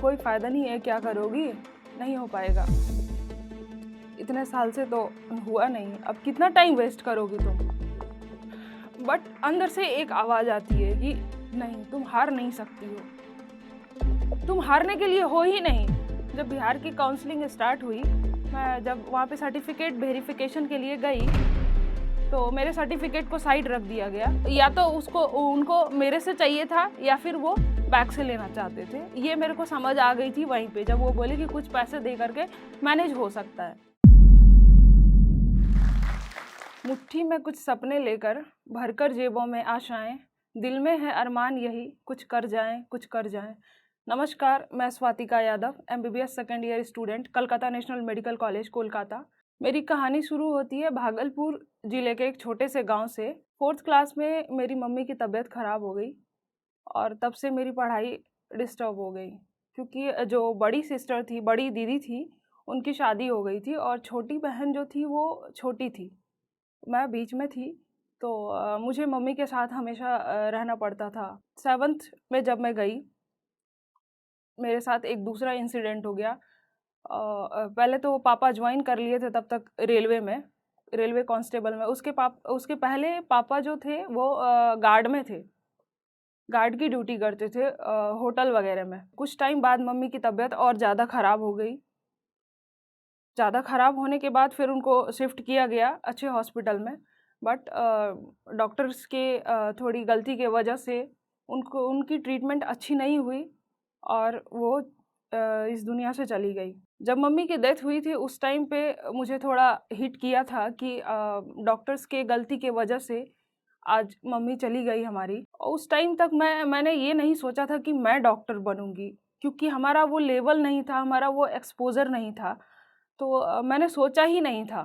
कोई फ़ायदा नहीं है, क्या करोगी? नहीं हो पाएगा। इतने साल से तो हुआ नहीं, अब कितना टाइम वेस्ट करोगी तुम? बट अंदर से एक आवाज़ आती है कि नहीं, तुम हार नहीं सकती हो। तुम हारने के लिए हो ही नहीं। जब बिहार की काउंसलिंग स्टार्ट हुई, मैं जब वहाँ पे सर्टिफ़िकेट वेरिफ़िकेशन के लिए गई, तो मेरे सर्टिफ़िकेट को साइड रख दिया गया। या तो उनको मेरे से चाहिए था या फिर वो बैक से लेना चाहते थे। ये मेरे को समझ आ गई थी वहीं पे, जब वो बोले कि कुछ पैसे दे करके मैनेज हो सकता है। मुट्ठी में कुछ सपने लेकर, भरकर जेबों में आशाएं, दिल में है अरमान यही, कुछ कर जाएं, कुछ कर जाएं। नमस्कार, मैं Swatika Yadav, MBBS second year student, Calcutta national medical college, Kolkata. मेरी कहानी शुरू होती है भागलपुर ज़िले के एक छोटे से गांव से। 4th क्लास में मेरी मम्मी की तबीयत ख़राब हो गई और तब से मेरी पढ़ाई डिस्टर्ब हो गई, क्योंकि जो बड़ी सिस्टर थी, बड़ी दीदी थी, उनकी शादी हो गई थी और छोटी बहन जो थी वो छोटी थी, मैं बीच में थी। तो मुझे मम्मी के साथ हमेशा रहना पड़ता था। 7th में जब मैं गई, मेरे साथ एक दूसरा इंसिडेंट हो गया। पहले तो पापा ज्वाइन कर लिए थे तब तक रेलवे में, रेलवे कांस्टेबल में। उसके पहले पापा जो थे वो गार्ड में थे, गार्ड की ड्यूटी करते थे होटल वगैरह में। कुछ टाइम बाद मम्मी की तबीयत और ज़्यादा ख़राब हो गई। ज़्यादा ख़राब होने के बाद फिर उनको शिफ्ट किया गया अच्छे हॉस्पिटल में। बट डॉक्टर्स के थोड़ी गलती के वजह से उनकी ट्रीटमेंट अच्छी नहीं हुई और वो इस दुनिया से चली गई। जब मम्मी की डेथ हुई थी उस टाइम पे मुझे थोड़ा हिट किया था कि डॉक्टर्स के गलती के वजह से आज मम्मी चली गई हमारी। और उस टाइम तक मैंने ये नहीं सोचा था कि मैं डॉक्टर बनूंगी, क्योंकि हमारा वो लेवल नहीं था, हमारा वो एक्सपोज़र नहीं था। तो मैंने सोचा ही नहीं था।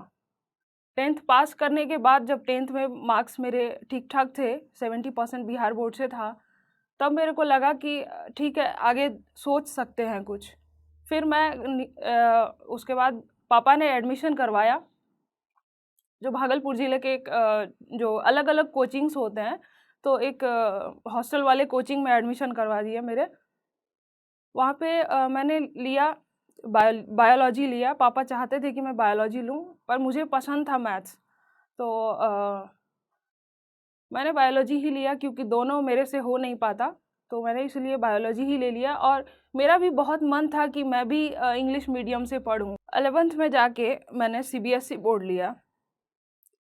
10th पास करने के बाद जब 10th में मार्क्स मेरे ठीक-ठाक थे, 70% बिहार बोर्ड से था, तब मेरे को लगा कि ठीक है, आगे सोच सकते हैं कुछ। फिर उसके बाद पापा ने एडमिशन करवाया, जो भागलपुर ज़िले के एक जो अलग-अलग कोचिंग्स होते हैं, तो एक हॉस्टल वाले कोचिंग में एडमिशन करवा दिया मेरे। वहाँ पे मैंने लिया बायोलॉजी लिया। पापा चाहते थे कि मैं बायोलॉजी लूँ, पर मुझे पसंद था मैथ्स। तो मैंने बायोलॉजी ही लिया, क्योंकि दोनों मेरे से हो नहीं पाता, तो मैंने इसलिए बायोलॉजी ही ले लिया। और मेरा भी बहुत मन था कि मैं भी इंग्लिश मीडियम से पढ़ूँ। 11th में जाके मैंने CBSE बोर्ड लिया,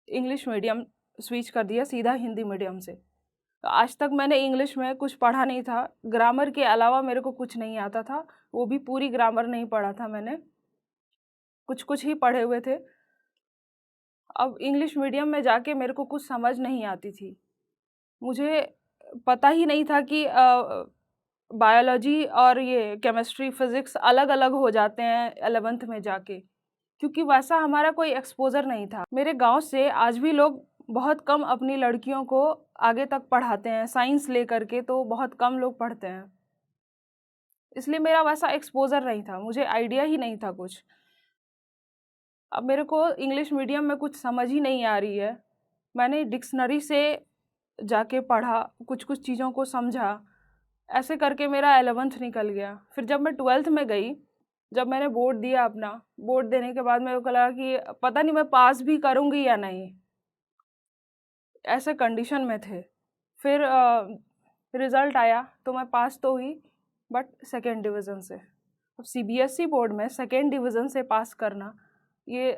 इंग्लिश मीडियम स्विच कर दिया सीधा हिंदी मीडियम से। तो आज तक मैंने इंग्लिश में कुछ पढ़ा नहीं था, ग्रामर के अलावा मेरे को कुछ नहीं आता था, वो भी पूरी ग्रामर नहीं पढ़ा था मैंने, कुछ-कुछ ही पढ़े हुए थे। अब इंग्लिश मीडियम में जाके मेरे को कुछ समझ नहीं आती थी। मुझे पता ही नहीं था कि बायोलॉजी और ये केमिस्ट्री, फिज़िक्स अलग-अलग हो जाते हैं 11th में जाके, क्योंकि वैसा हमारा कोई एक्सपोज़र नहीं था। मेरे गाँव से आज भी लोग बहुत कम अपनी लड़कियों को आगे तक पढ़ाते हैं, साइंस लेकर के तो बहुत कम लोग पढ़ते हैं। इसलिए मेरा वैसा एक्सपोज़र नहीं था, मुझे आइडिया ही नहीं था कुछ। अब मेरे को इंग्लिश मीडियम में कुछ समझ ही नहीं आ रही है। मैंने डिक्शनरी से जाके पढ़ा, कुछ-कुछ चीज़ों को समझा, ऐसे करके मेरा 11th निकल गया। फिर जब मैं 12th में गई, जब मैंने बोर्ड दिया अपना, बोर्ड देने के बाद मेरे को लगा कि पता नहीं मैं पास भी करूँगी या नहीं, ऐसे कंडीशन में थे। फिर रिज़ल्ट आया तो मैं पास तो हुई, बट सेकंड डिवीज़न से। अब CBSE बोर्ड में सेकंड डिवीज़न से पास करना, ये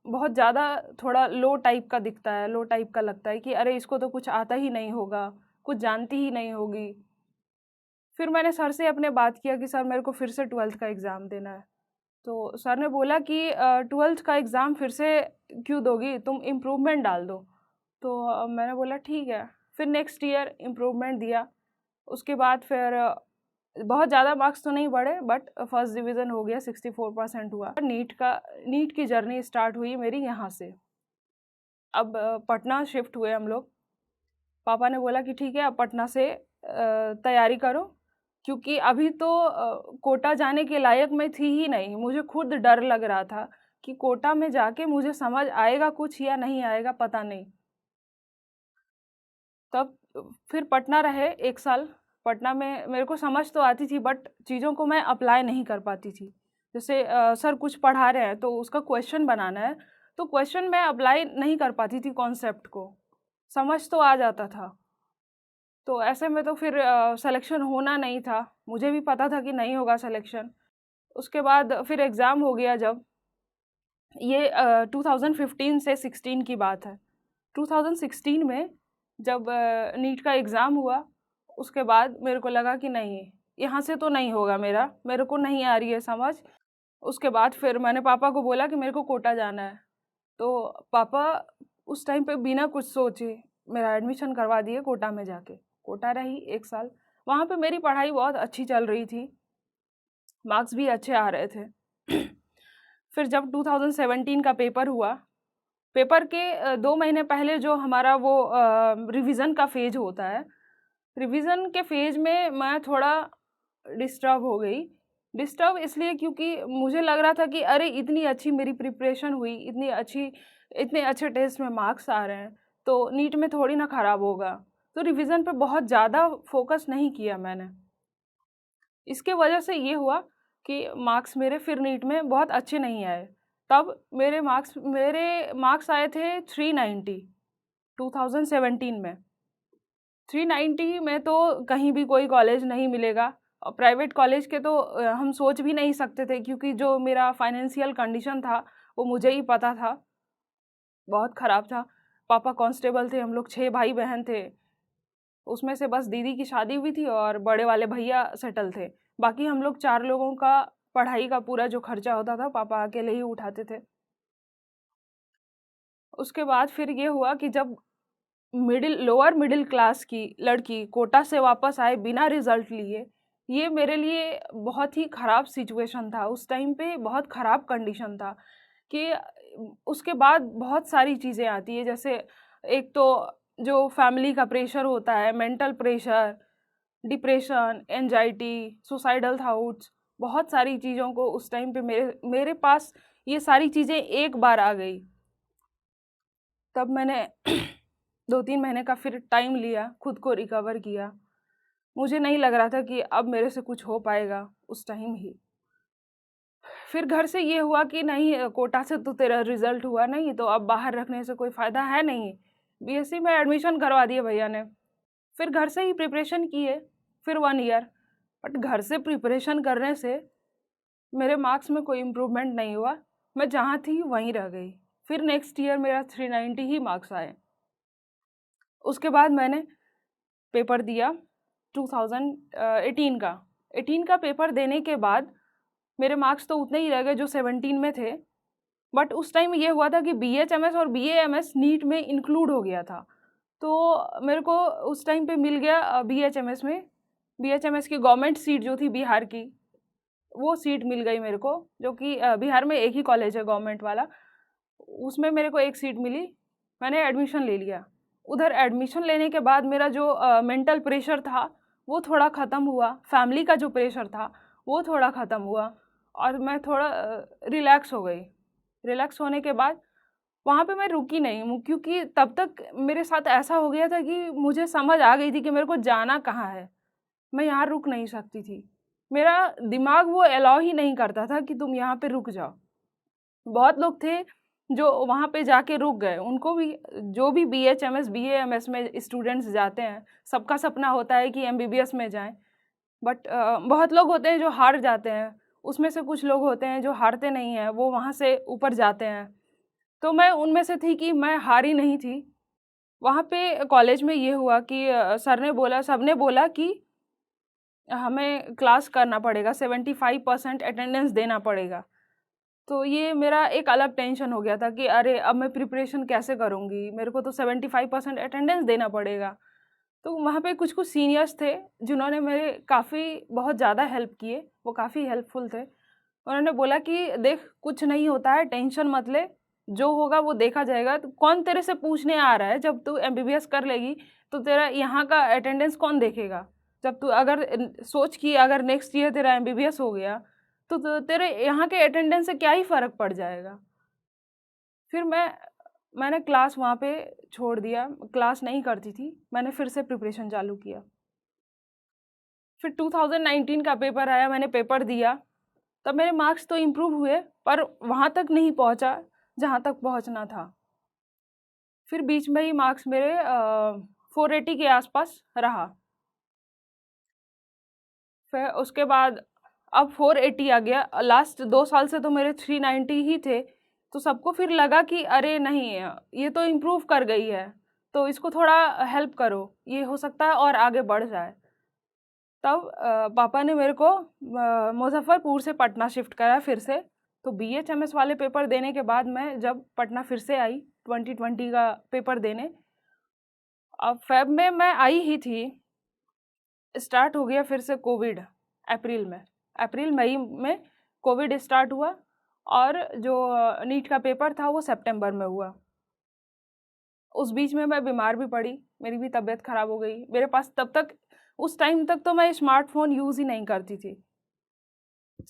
बहुत ज़्यादा थोड़ा लो टाइप का दिखता है, लो टाइप का लगता है कि अरे इसको तो कुछ आता ही नहीं होगा, कुछ जानती ही नहीं होगी। फिर मैंने सर से अपने बात किया कि सर मेरे को फिर से 12th का एग्ज़ाम देना है। तो सर ने बोला कि 12th का एग्ज़ाम फिर से क्यों दोगी, तुम इम्प्रूवमेंट डाल दो। तो मैंने बोला ठीक है। फिर नेक्स्ट ईयर इम्प्रूवमेंट दिया। उसके बाद फिर बहुत ज़्यादा मार्क्स तो नहीं बढ़े, बट फर्स्ट डिवीज़न हो गया, 64% हुआ। नीट की जर्नी स्टार्ट हुई मेरी यहाँ से। अब पटना शिफ्ट हुए हम लोग। पापा ने बोला कि ठीक है, अब पटना से तैयारी करो, क्योंकि अभी तो कोटा जाने के लायक मैं थी ही नहीं। मुझे खुद डर लग रहा था कि कोटा में जाके मुझे समझ आएगा कुछ या नहीं आएगा, पता नहीं। तब फिर पटना रहे 1 साल, पटना में मेरे को समझ तो आती थी, बट चीज़ों को मैं अप्लाई नहीं कर पाती थी। जैसे सर कुछ पढ़ा रहे हैं तो उसका क्वेश्चन बनाना है, तो क्वेश्चन मैं अप्लाई नहीं कर पाती थी कॉन्सेप्ट को। समझ तो आ जाता था। तो ऐसे में तो फिर सिलेक्शन होना नहीं था। मुझे भी पता था कि नहीं होगा सिलेक्शन। उसके बाद फिर एग्ज़ाम हो गया जब, ये 2015 से 16 की बात है। 2016 में जब नीट का एग्ज़ाम हुआ, उसके बाद मेरे को लगा कि नहीं, यहाँ से तो नहीं होगा मेरे को नहीं आ रही है समझ। उसके बाद फिर मैंने पापा को बोला कि मेरे को कोटा जाना है। तो पापा उस टाइम पे बिना कुछ सोचे मेरा एडमिशन करवा दिए कोटा में जाके। कोटा रही 1 साल। वहाँ पे मेरी पढ़ाई बहुत अच्छी चल रही थी, मार्क्स भी अच्छे आ रहे थे। फिर जब 2017 का पेपर हुआ, पेपर के 2 महीने पहले जो हमारा वो रिवीजन का फेज होता है, रिवीजन के फेज में मैं थोड़ा डिस्टर्ब हो गई। डिस्टर्ब इसलिए क्योंकि मुझे लग रहा था कि अरे इतनी अच्छी मेरी प्रिपरेशन हुई, इतने अच्छे टेस्ट में मार्क्स आ रहे हैं, तो नीट में थोड़ी ना खराब होगा। तो रिवीजन पे बहुत ज़्यादा फोकस नहीं किया मैंने। इसके वजह से ये हुआ कि मार्क्स मेरे फिर नीट में बहुत अच्छे नहीं आए। तब मेरे मार्क्स आए थे 390 2017 में। 390 में तो कहीं भी कोई कॉलेज नहीं मिलेगा, और प्राइवेट कॉलेज के तो हम सोच भी नहीं सकते थे, क्योंकि जो मेरा फाइनेंशियल कंडीशन था वो मुझे ही पता था, बहुत ख़राब था। पापा कांस्टेबल थे, हम लोग 6 भाई बहन थे। उसमें से बस दीदी की शादी हुई थी और बड़े वाले भैया सेटल थे। बाकी हम लोग 4 लोगों का पढ़ाई का पूरा जो खर्चा होता था पापा अकेले ही उठाते थे। उसके बाद फिर ये हुआ कि जब लोअर मिडिल क्लास की लड़की कोटा से वापस आए बिना रिजल्ट लिए, ये मेरे लिए बहुत ही ख़राब सिचुएशन था। उस टाइम पे बहुत ख़राब कंडीशन था कि उसके बाद बहुत सारी चीज़ें आती है, जैसे एक तो जो फैमिली का प्रेशर होता है, mental pressure, depression, anxiety, suicidal thoughts, बहुत सारी चीज़ों को उस टाइम पे मेरे मेरे पास ये सारी चीज़ें एक बार आ गई। तब मैंने 2-3 महीने का फिर टाइम लिया, खुद को रिकवर किया। मुझे नहीं लग रहा था कि अब मेरे से कुछ हो पाएगा उस टाइम ही। फिर घर से ये हुआ कि नहीं, कोटा से तो तेरा रिज़ल्ट हुआ नहीं, तो अब बाहर रखने से कोई फ़ायदा है नहीं। बीएससी में एडमिशन करवा दिए भैया ने। फिर घर से ही प्रिपरेशन किए, फिर 1 ईयर। बट घर से प्रिपरेशन करने से मेरे मार्क्स में कोई इम्प्रूवमेंट नहीं हुआ। मैं जहाँ थी वहीं रह गई। फिर नेक्स्ट ईयर मेरा 390 ही मार्क्स आए। उसके बाद मैंने पेपर दिया 2018 का। 18 का पेपर देने के बाद मेरे मार्क्स तो उतने ही रह गए जो 17 में थे। बट उस टाइम ये हुआ था कि बीएचएमएस और बीएएमएस नीट में इंक्लूड हो गया था। तो मेरे को उस टाइम पे मिल गया बीएचएमएस में, बीएचएमएस की गवर्नमेंट सीट जो थी बिहार की, वो सीट मिल गई मेरे को, जो कि बिहार में एक ही कॉलेज है गवर्नमेंट वाला, उसमें मेरे को एक सीट मिली। मैंने एडमिशन ले लिया। उधर एडमिशन लेने के बाद मेरा जो मेंटल प्रेशर था वो थोड़ा ख़त्म हुआ, फैमिली का जो प्रेशर था वो थोड़ा ख़त्म हुआ, और मैं थोड़ा रिलैक्स हो गई। रिलैक्स होने के बाद वहाँ पे मैं रुकी नहीं हूँ, क्योंकि तब तक मेरे साथ ऐसा हो गया था कि मुझे समझ आ गई थी कि मेरे को जाना कहाँ है। मैं यहाँ रुक नहीं सकती थी। मेरा दिमाग वो अलाउ ही नहीं करता था कि तुम यहाँ पे रुक जाओ। बहुत लोग थे जो वहाँ पे जाके रुक गए। उनको भी, जो भी बीएचएमएस, बीएएमएस में स्टूडेंट्स जाते हैं, सबका सपना होता है कि एमबीबीएस में जाएँ। बट बहुत लोग होते हैं जो हार जाते हैं। उसमें से कुछ लोग होते हैं जो हारते नहीं हैं, वो वहाँ से ऊपर जाते हैं। तो मैं उनमें से थी कि मैं हारी नहीं थी। वहाँ पे कॉलेज में ये हुआ कि सर ने बोला, सबने बोला कि हमें क्लास करना पड़ेगा, 75% अटेंडेंस देना पड़ेगा। तो ये मेरा एक अलग टेंशन हो गया था कि अरे अब मैं प्रिपरेशन कैसे करूँगी? मेरे को तो 75% अटेंडेंस देना पड़ेगा। तो वहाँ पे कुछ-कुछ सीनियर्स थे जिन्होंने मेरे काफ़ी बहुत ज़्यादा हेल्प किए, वो काफ़ी हेल्पफुल थे। उन्होंने बोला कि देख, कुछ नहीं होता है, टेंशन मत ले, जो होगा वो देखा जाएगा। तो कौन तेरे से पूछने आ रहा है? जब तू एमबीबीएस कर लेगी तो तेरा यहाँ का अटेंडेंस कौन देखेगा? जब तू अगर सोच कि अगर नेक्स्ट ईयर तेरा एमबीबीएस हो गया तो तेरे यहाँ के अटेंडेंस से क्या ही फ़र्क पड़ जाएगा। फिर मैंने क्लास वहाँ पे छोड़ दिया, क्लास नहीं करती थी। मैंने फिर से प्रिपरेशन चालू किया। फिर 2019 का पेपर आया, मैंने पेपर दिया, तब मेरे मार्क्स तो इम्प्रूव हुए पर वहाँ तक नहीं पहुँचा जहाँ तक पहुँचना था। फिर बीच में ही मार्क्स मेरे 480 के आसपास रहा। फिर उसके बाद अब 480 आ गया। लास्ट 2 साल से तो मेरे 390 ही थे, तो सबको फिर लगा कि अरे नहीं, ये तो इम्प्रूव कर गई है, तो इसको थोड़ा हेल्प करो, ये हो सकता है और आगे बढ़ जाए। तब पापा ने मेरे को मुज़फ़्फ़रपुर से पटना शिफ्ट करा फिर से। तो बीएचएमएस वाले पेपर देने के बाद मैं जब पटना फिर से आई 2020 का पेपर देने, अब फ़ेब में मैं आई ही थी, स्टार्ट हो गया फिर से कोविड अप्रैल में। अप्रैल मई में कोविड स्टार्ट हुआ और जो नीट का पेपर था वो सितंबर में हुआ। उस बीच में मैं बीमार भी पड़ी, मेरी भी तबीयत ख़राब हो गई। मेरे पास तब तक, उस टाइम तक तो मैं स्मार्टफ़ोन यूज़ ही नहीं करती थी,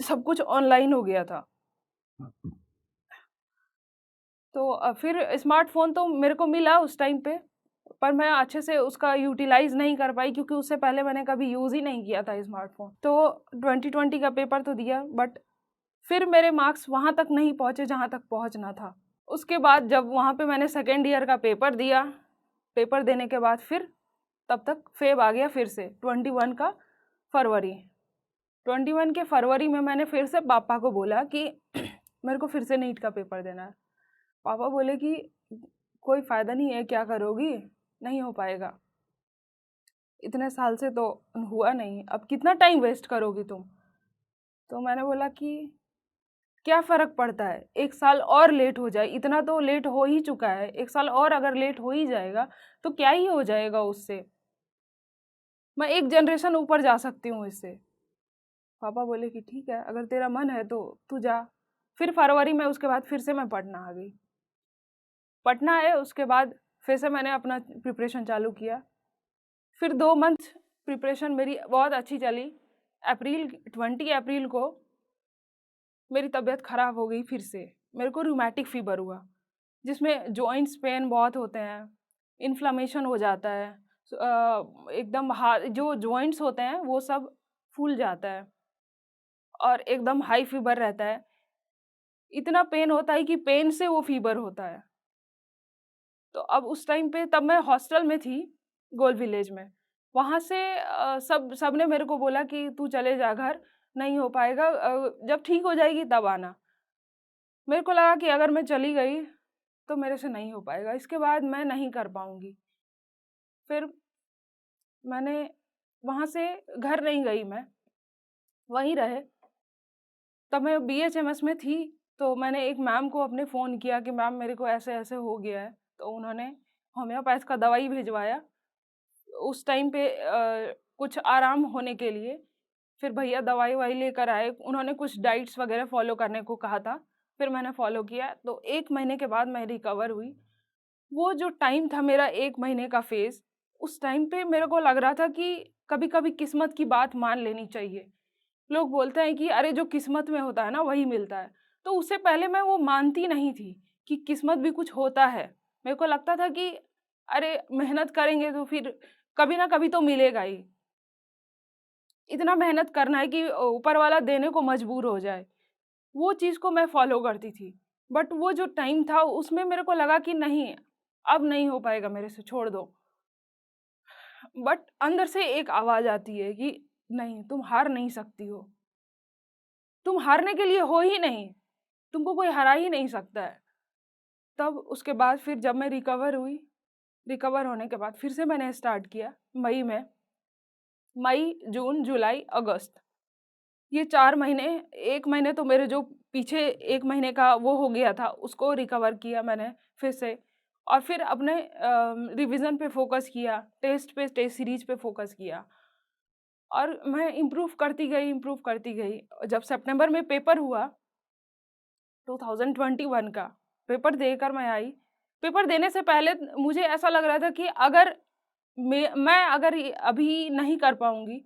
सब कुछ ऑनलाइन हो गया था। तो फिर स्मार्टफ़ोन तो मेरे को मिला उस टाइम पे, पर मैं अच्छे से उसका यूटिलाइज़ नहीं कर पाई क्योंकि उससे पहले मैंने कभी यूज़ ही नहीं किया था स्मार्टफ़ोन। तो 2020 का पेपर तो दिया, बट फिर मेरे मार्क्स वहाँ तक नहीं पहुँचे जहाँ तक पहुँचना था। उसके बाद जब वहाँ पे मैंने सेकंड ईयर का पेपर दिया, पेपर देने के बाद फिर तब तक फ़ेब आ गया फिर से 21 का फरवरी। 21 के फरवरी में मैंने फिर से पापा को बोला कि मेरे को फिर से नीट का पेपर देना है। पापा बोले कि कोई फ़ायदा नहीं है, क्या करोगी? नहीं हो पाएगा। इतने साल से तो हुआ नहीं, अब कितना टाइम वेस्ट करोगी तुम? तो मैंने बोला कि क्या फ़र्क पड़ता है, 1 साल और लेट हो जाए, इतना तो लेट हो ही चुका है, 1 साल और अगर लेट हो ही जाएगा, तो क्या ही हो जाएगा उससे? मैं 1 जनरेशन ऊपर जा सकती हूँ इससे। पापा बोले कि ठीक है, अगर तेरा मन है तो तू जा। फिर फरवरी में उसके बाद फिर से मैं पटना आ गई। पटना आए उसके बाद फिर से मैंने अपना प्रिपरेशन चालू किया। फिर 2 मंथ प्रिपरेशन मेरी बहुत अच्छी चली। 20 अप्रैल को मेरी तबीयत ख़राब हो गई फिर से। मेरे को रूमैटिक फ़ीवर हुआ, जिसमें जॉइंट्स पेन बहुत होते हैं, इन्फ्लेमेशन हो जाता है। एकदम जो जॉइंट्स होते हैं वो सब फूल जाता है और एकदम हाई फ़ीवर रहता है। इतना पेन होता है कि पेन से वो फ़ीवर होता है। तो अब उस टाइम पे तब मैं हॉस्टल में थी, गोल विलेज में। वहाँ से सबने मेरे को बोला कि तू चले जा घर, नहीं हो पाएगा, जब ठीक हो जाएगी तब आना। मेरे को लगा कि अगर मैं चली गई, तो मेरे से नहीं हो पाएगा, इसके बाद मैं नहीं कर पाऊँगी। फिर मैंने वहाँ से घर नहीं गई मैं, वहीं रहे। तब मैं बीएचएमएस में थी, तो मैंने एक मैम को अपने फ़ोन किया कि मैम मेरे को ऐसे-ऐसे हो गया है। तो उन्होंने होम्योपैथ का दवाई भिजवाया। उस टाइम पे कुछ आराम होने के लिए। फिर भैया दवाई-ववाई लेकर आए, उन्होंने कुछ डाइट्स वगैरह फ़ॉलो करने को कहा था। फिर मैंने फ़ॉलो किया, तो 1 महीने के बाद मैं रिकवर हुई। वो जो टाइम था मेरा 1 महीने का फ़ेज़, उस टाइम पे मेरे को लग रहा था कि कभी-कभी किस्मत की बात मान लेनी चाहिए। लोग बोलते हैं कि अरे जो किस्मत में होता है ना वही मिलता है। तो उससे पहले मैं वो मानती नहीं थी कि किस्मत भी कुछ होता है। मेरे को लगता था कि अरे मेहनत करेंगे तो फिर कभी ना कभी तो मिलेगा ही। इतना मेहनत करना है कि ऊपर वाला देने को मजबूर हो जाए। वो चीज़ को मैं फ़ॉलो करती थी। बट वो जो टाइम था उसमें मेरे को लगा कि नहीं, अब नहीं हो पाएगा मेरे से, छोड़ दो। बट अंदर से एक आवाज़ आती है कि नहीं, तुम हार नहीं सकती हो। तुम हारने के लिए हो ही नहीं, तुमको कोई हरा ही नहीं सकता है। तब उसके बाद फिर जब मैं रिकवर हुई, रिकवर होने के बाद फिर से मैंने स्टार्ट किया मई में। मई, जून, जुलाई, अगस्त, ये 4 महीने, 1 महीने तो मेरे जो पीछे 1 महीने का वो हो गया था, उसको रिकवर किया मैंने फिर से। और फिर अपने रिवीज़न पे फ़ोकस किया, टेस्ट सीरीज़ पे फ़ोकस किया और मैं इम्प्रूव करती गई, इम्प्रूव करती गई। जब सितंबर में पेपर हुआ 2021 का, पेपर देकर मैं आई। पेपर देने से पहले मुझे ऐसा लग रहा था कि अगर मैं अगर ये अभी नहीं कर पाऊँगी,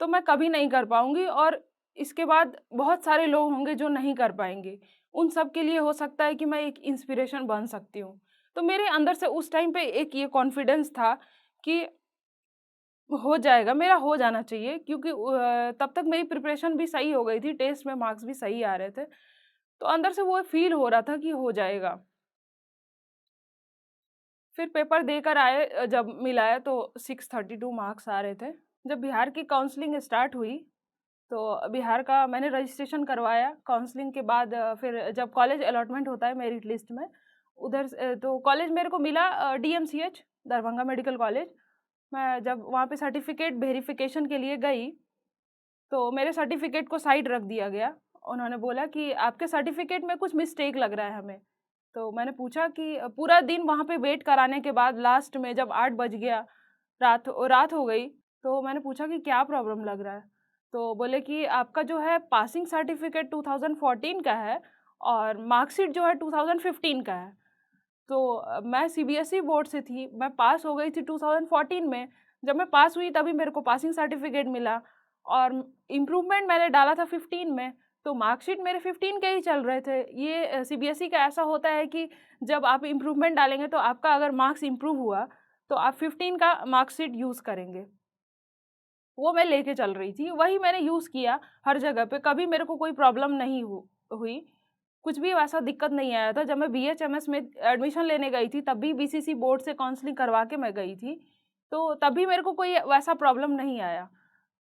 तो मैं कभी नहीं कर पाऊँगी और इसके बाद बहुत सारे लोग होंगे जो नहीं कर पाएँगे। उन सब के लिए हो सकता है कि मैं एक इंस्पिरेशन बन सकती हूँ। तो मेरे अंदर से उस टाइम पे एक ये कॉन्फिडेंस था कि हो जाएगा, मेरा हो जाना चाहिए क्योंकि तब तक मेरी प्रिपरेशन भी सही हो गई थी, टेस्ट में मार्क्स भी सही आ रहे थे। तो अंदर से वो फ़ील हो रहा था कि हो जाएगा। फिर पेपर देकर आए, जब मिलाया तो 632 मार्क्स आ रहे थे। जब बिहार की काउंसलिंग स्टार्ट हुई, तो बिहार का मैंने रजिस्ट्रेशन करवाया। काउंसलिंग के बाद फिर जब कॉलेज अलॉटमेंट होता है मेरिट लिस्ट में, उधर से तो कॉलेज मेरे को मिला डीएमसीएच, दरभंगा मेडिकल कॉलेज। मैं जब वहाँ पे सर्टिफ़िकेट वेरिफ़िकेशन के लिए गई, तो मेरे सर्टिफ़िकेट को साइड रख दिया गया। उन्होंने बोला कि आपके सर्टिफ़िकेट में कुछ मिस्टेक लग रहा है हमें। तो मैंने पूछा कि पूरा दिन वहाँ पे वेट कराने के बाद लास्ट में जब 8 बज गया, रात हो गई, तो मैंने पूछा कि क्या प्रॉब्लम लग रहा है? तो बोले कि आपका जो है पासिंग सर्टिफ़िकेट 2014 का है और मार्कशीट जो है 2015 का है। तो मैं सीबीएसई बोर्ड से थी, मैं पास हो गई थी 2014 में। जब मैं पास हुई तभी मेरे को पासिंग सर्टिफ़िकेट मिला और इम्प्रूवमेंट मैंने डाला था 15 में, तो मार्कशीट मेरे 15 के ही चल रहे थे। ये सीबीएसई का ऐसा होता है कि जब आप इम्प्रूवमेंट डालेंगे तो आपका अगर मार्क्स इम्प्रूव हुआ, तो आप 15 का मार्कशीट यूज़ करेंगे। वो मैं लेके चल रही थी, वही मैंने यूज़ किया हर जगह पे, कभी मेरे को कोई प्रॉब्लम नहीं हुई। कुछ भी वैसा दिक्कत नहीं आया था। जब मैं बीएचएमएस में एडमिशन लेने गई थी, तब भी बीसीसी बोर्ड से काउंसलिंग करवा के मैं गई थी, तो तब भी मेरे को कोई वैसा प्रॉब्लम नहीं आया।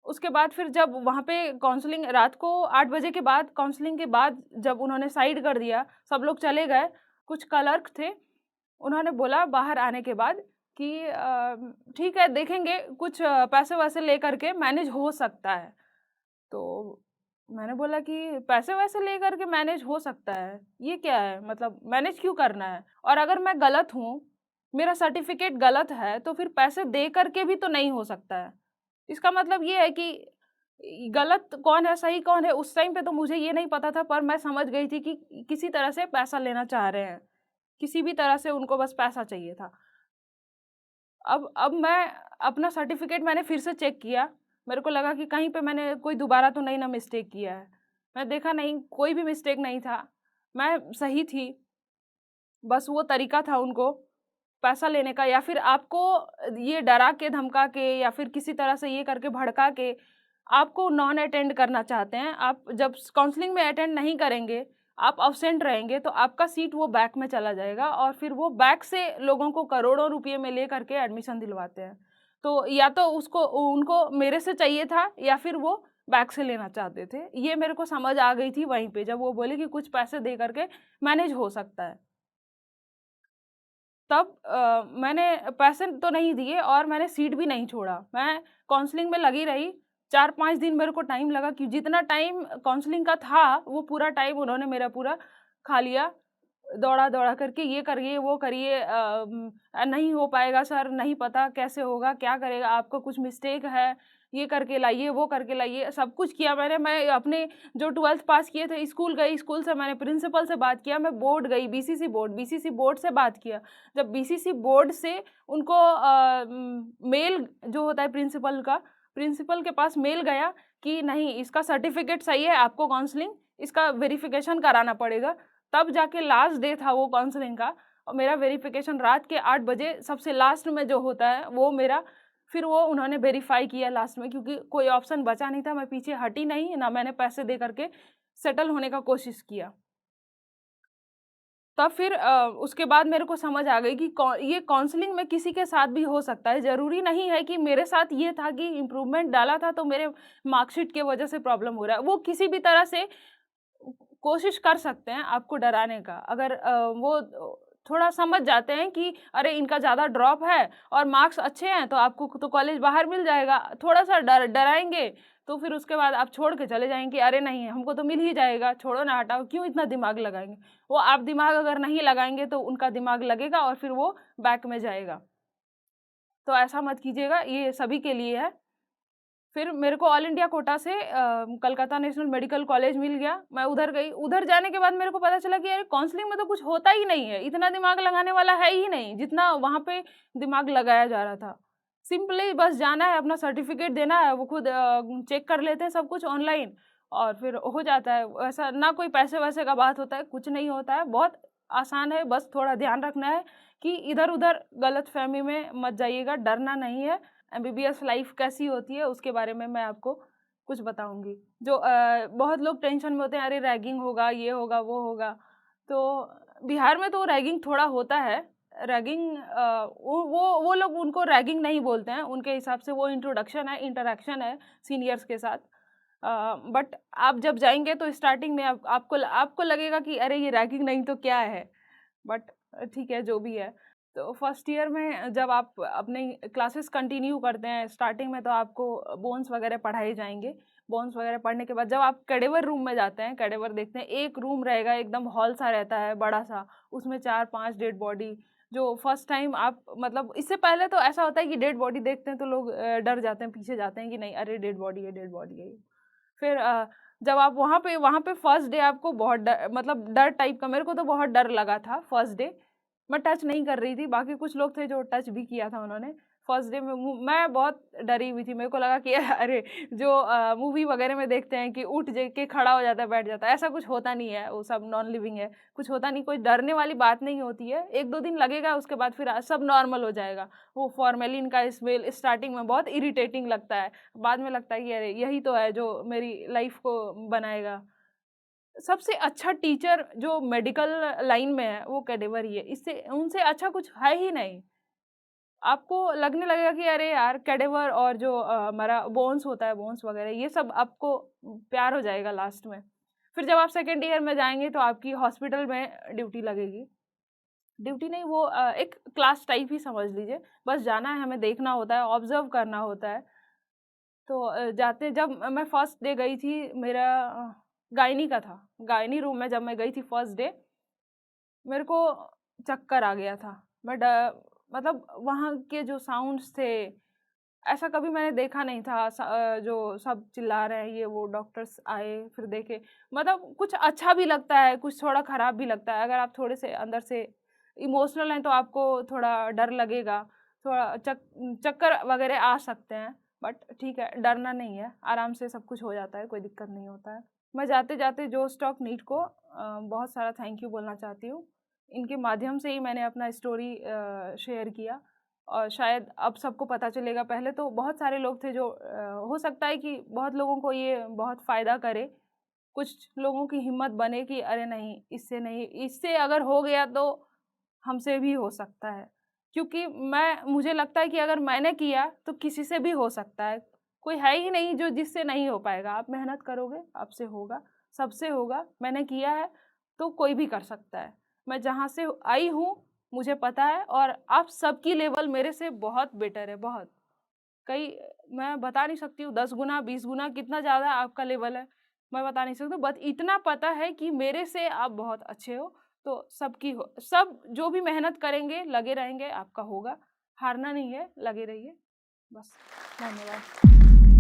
उसके बाद फिर जब वहाँ पे काउंसलिंग रात को 8 बजे के बाद, काउंसलिंग के बाद जब उन्होंने साइड कर दिया, सब लोग चले गए, कुछ क्लर्क थे, उन्होंने बोला बाहर आने के बाद कि ठीक है देखेंगे, कुछ पैसे-वैसे लेकर के मैनेज हो सकता है। तो मैंने बोला कि पैसे-वैसे लेकर के मैनेज हो सकता है, ये क्या है? मतलब मैनेज क्यों करना है? और अगर मैं गलत हूँ, मेरा सर्टिफ़िकेट गलत है, तो फिर पैसे दे कर के भी तो नहीं हो सकता है। इसका मतलब ये है कि गलत कौन है, सही कौन है, उस टाइम पे तो मुझे ये नहीं पता था, पर मैं समझ गई थी कि किसी तरह से पैसा लेना चाह रहे हैं। किसी भी तरह से उनको बस पैसा चाहिए था। अब मैं अपना सर्टिफ़िकेट मैंने फिर से चेक किया, मेरे को लगा कि कहीं पे मैंने कोई दोबारा तो नहीं ना मिस्टेक किया है। मैं देखा नहीं, कोई भी मिस्टेक नहीं था, मैं सही थी। बस वो तरीका था उनको पैसा लेने का, या फिर आपको ये डरा के, धमका के, या फिर किसी तरह से ये करके भड़का के आपको नॉन अटेंड करना चाहते हैं। आप जब काउंसलिंग में अटेंड नहीं करेंगे, आप अब्सेंट रहेंगे, तो आपका सीट वो बैक में चला जाएगा और फिर वो बैक से लोगों को करोड़ों रुपए में ले करके एडमिशन दिलवाते हैं। तो या तो उसको उनको मेरे से चाहिए था, या फिर वो बैक से लेना चाहते थे। ये मेरे को समझ आ गई थी वहीं पे, जब वो बोले कि कुछ पैसे दे करके मैनेज हो सकता है। तब मैंने पैसे तो नहीं दिए और मैंने सीट भी नहीं छोड़ा। मैं काउंसलिंग में लगी रही, 4-5 दिन मेरे को टाइम लगा कि जितना टाइम काउंसलिंग का था, वो पूरा टाइम उन्होंने मेरा पूरा खा लिया। दौड़ा-दौड़ा करके ये करिए, वो करिए, नहीं हो पाएगा सर, नहीं पता कैसे होगा, क्या करेगा, आपको कुछ मिस्टेक है, ये करके लाइए, वो करके लाइए, सब कुछ किया मैंने। मैं अपने जो 12th पास किए थे, स्कूल गई, स्कूल से मैंने प्रिंसिपल से बात किया, मैं बोर्ड गई, बीसीसी बोर्ड से बात किया। जब बीसीसी बोर्ड से उनको मेल जो होता है प्रिंसिपल के पास मेल गया कि नहीं, इसका सर्टिफ़िकेट सही है, आपको काउंसलिंग इसका वेरिफ़िकेशन कराना पड़ेगा। तब जाके लास्ट डे था वो काउंसलिंग का, और मेरा वेरिफ़िकेशन रात के 8 बजे सबसे लास्ट में जो होता है वो मेरा, फिर वो उन्होंने वेरीफ़ाई किया लास्ट में, क्योंकि कोई ऑप्शन बचा नहीं था, मैं पीछे हटी नहीं, ना मैंने पैसे दे करके सेटल होने का कोशिश किया। तब फिर उसके बाद मेरे को समझ आ गई कि ये काउंसलिंग में किसी के साथ भी हो सकता है। ज़रूरी नहीं है कि मेरे साथ ये था कि इम्प्रूवमेंट डाला था तो मेरे मार्कशीट की वज़ह से प्रॉब्लम हो रहा है। वो किसी भी तरह से कोशिश कर सकते हैं आपको डराने का। अगर वो थोड़ा समझ जाते हैं कि अरे इनका ज़्यादा ड्रॉप है और मार्क्स अच्छे हैं, तो आपको तो कॉलेज बाहर मिल जाएगा। थोड़ा-सा डराएँगे, तो फिर उसके बाद आप छोड़ के चले जाएँगे कि अरे नहीं, हमको तो मिल ही जाएगा, छोड़ो ना, हटाओ, क्यों इतना दिमाग लगाएँगे। वो आप दिमाग अगर नहीं लगाएँगे तो उनका दिमाग लगेगा और फिर वो बैक में जाएगा। तो ऐसा मत कीजिएगा, ये सभी के लिए है। फिर मेरे को ऑल इंडिया कोटा से कलकत्ता नेशनल मेडिकल कॉलेज मिल गया। मैं उधर गई, उधर जाने के बाद मेरे को पता चला कि अरे काउंसलिंग में तो कुछ होता ही नहीं है, इतना दिमाग लगाने वाला है ही नहीं, जितना वहाँ पे दिमाग लगाया जा रहा था। सिंपली बस जाना है, अपना सर्टिफ़िकेट देना है, वो खुद चेक कर लेते हैं सब कुछ ऑनलाइन और फिर हो जाता है। ऐसा ना कोई पैसे-वैसे का बात होता है, कुछ नहीं होता है, बहुत आसान है, बस थोड़ा ध्यान रखना है कि इधर-उधर गलतफ़हमी में मत जाइएगा, डरना नहीं है। एमबीबीएस लाइफ कैसी होती है उसके बारे में मैं आपको कुछ बताऊंगी। जो बहुत लोग टेंशन में होते हैं, अरे रैगिंग होगा, ये होगा, वो होगा। तो बिहार में तो रैगिंग थोड़ा होता है। रैगिंग वो लोग उनको रैगिंग नहीं बोलते हैं, उनके हिसाब से वो इंट्रोडक्शन है, इंटरेक्शन है सीनियर्स के साथ। बट आप जब जाएंगे तो स्टार्टिंग में आपको लगेगा कि अरे ये रैगिंग नहीं तो क्या है, बट ठीक है जो भी है। तो फर्स्ट ईयर में जब आप अपने क्लासेस कंटिन्यू करते हैं, स्टार्टिंग में तो आपको बोन्स वगैरह पढ़ाए जाएंगे। बोन्स वगैरह पढ़ने के बाद जब आप कैडेवर रूम में जाते हैं, कैडेवर देखते हैं, एक रूम रहेगा एकदम हॉल सा रहता है बड़ा सा, उसमें 4-5 डेड बॉडी। जो फर्स्ट टाइम आप मतलब इससे पहले तो ऐसा होता है कि डेड बॉडी देखते हैं तो लोग डर जाते हैं, पीछे जाते हैं कि नहीं अरे डेड बॉडी है, डेड बॉडी है। फिर जब आप वहाँ पे फर्स्ट डे आपको बहुत डर, मतलब डर टाइप का, मेरे को तो बहुत डर लगा था फर्स्ट डे। मैं टच नहीं कर रही थी, बाकी कुछ लोग थे जो टच भी किया था उन्होंने। फर्स्ट डे में मैं बहुत डरी हुई थी, मेरे को लगा कि अरे जो मूवी वगैरह में देखते हैं कि उठ के खड़ा हो जाता है, बैठ जाता है, ऐसा कुछ होता नहीं है, वो सब नॉन लिविंग है, कुछ होता नहीं, कोई डरने वाली बात नहीं होती है। 1-2 दिन लगेगा, उसके बाद फिर सब नॉर्मल हो जाएगा। वो फॉर्मेलिन का स्मेल स्टार्टिंग में बहुत इरिटेटिंग लगता है, बाद में लगता है कि अरे यही तो है जो मेरी लाइफ को बनाएगा। सबसे अच्छा टीचर जो मेडिकल लाइन में है वो कैडेवर ही है, इससे उनसे अच्छा कुछ है ही नहीं। आपको लगने लगेगा कि अरे यार कैडेवर और जो हमारा बोन्स होता है, बोन्स वगैरह ये सब आपको प्यार हो जाएगा लास्ट में। फिर जब आप सेकेंड ईयर में जाएंगे तो आपकी हॉस्पिटल में ड्यूटी लगेगी। ड्यूटी नहीं, वो एक क्लास टाइप ही समझ लीजिए, बस जाना है, हमें देखना होता है, ऑब्जर्व करना होता है। तो जाते जब मैं फर्स्ट डे गई थी, मेरा गायनी का था, गायनी रूम में जब मैं गई थी फर्स्ट डे, मेरे को चक्कर आ गया था। मैं मतलब वहाँ के जो साउंड्स थे, ऐसा कभी मैंने देखा नहीं था। जो सब चिल्ला रहे हैं ये वो, डॉक्टर्स आए फिर देखे, मतलब कुछ अच्छा भी लगता है, कुछ थोड़ा खराब भी लगता है। अगर आप थोड़े से अंदर से इमोशनल हैं तो आपको थोड़ा डर लगेगा, थोड़ा चक्कर वगैरह आ सकते हैं, बट ठीक है, डरना नहीं है, आराम से सब कुछ हो जाता है, कोई दिक्कत नहीं होता है। मैं जाते जाते जो स्टॉक नीट को बहुत सारा थैंक यू बोलना चाहती हूँ। इनके माध्यम से ही मैंने अपना स्टोरी शेयर किया और शायद अब सबको पता चलेगा। पहले तो बहुत सारे लोग थे जो हो सकता है कि बहुत लोगों को ये बहुत फ़ायदा करे, कुछ लोगों की हिम्मत बने कि अरे नहीं, इससे नहीं, इससे अगर हो गया तो हमसे भी हो सकता है। क्योंकि मुझे लगता है कि अगर मैंने किया तो किसी से भी हो सकता है। कोई है ही नहीं जो जिससे नहीं हो पाएगा। आप मेहनत करोगे, आपसे होगा, सबसे होगा। मैंने किया है तो कोई भी कर सकता है। मैं जहाँ से आई हूँ मुझे पता है, और आप सबकी लेवल मेरे से बहुत बेटर है, बहुत। कई मैं बता नहीं सकती हूँ 10 गुना 20 गुना कितना ज़्यादा आपका लेवल है, मैं बता नहीं सकती, बट इतना पता है कि मेरे से आप बहुत अच्छे हो। तो सबकी हो, सब जो भी मेहनत करेंगे, लगे रहेंगे, आपका होगा। हारना नहीं है, लगे रहिए, बस। धन्यवाद।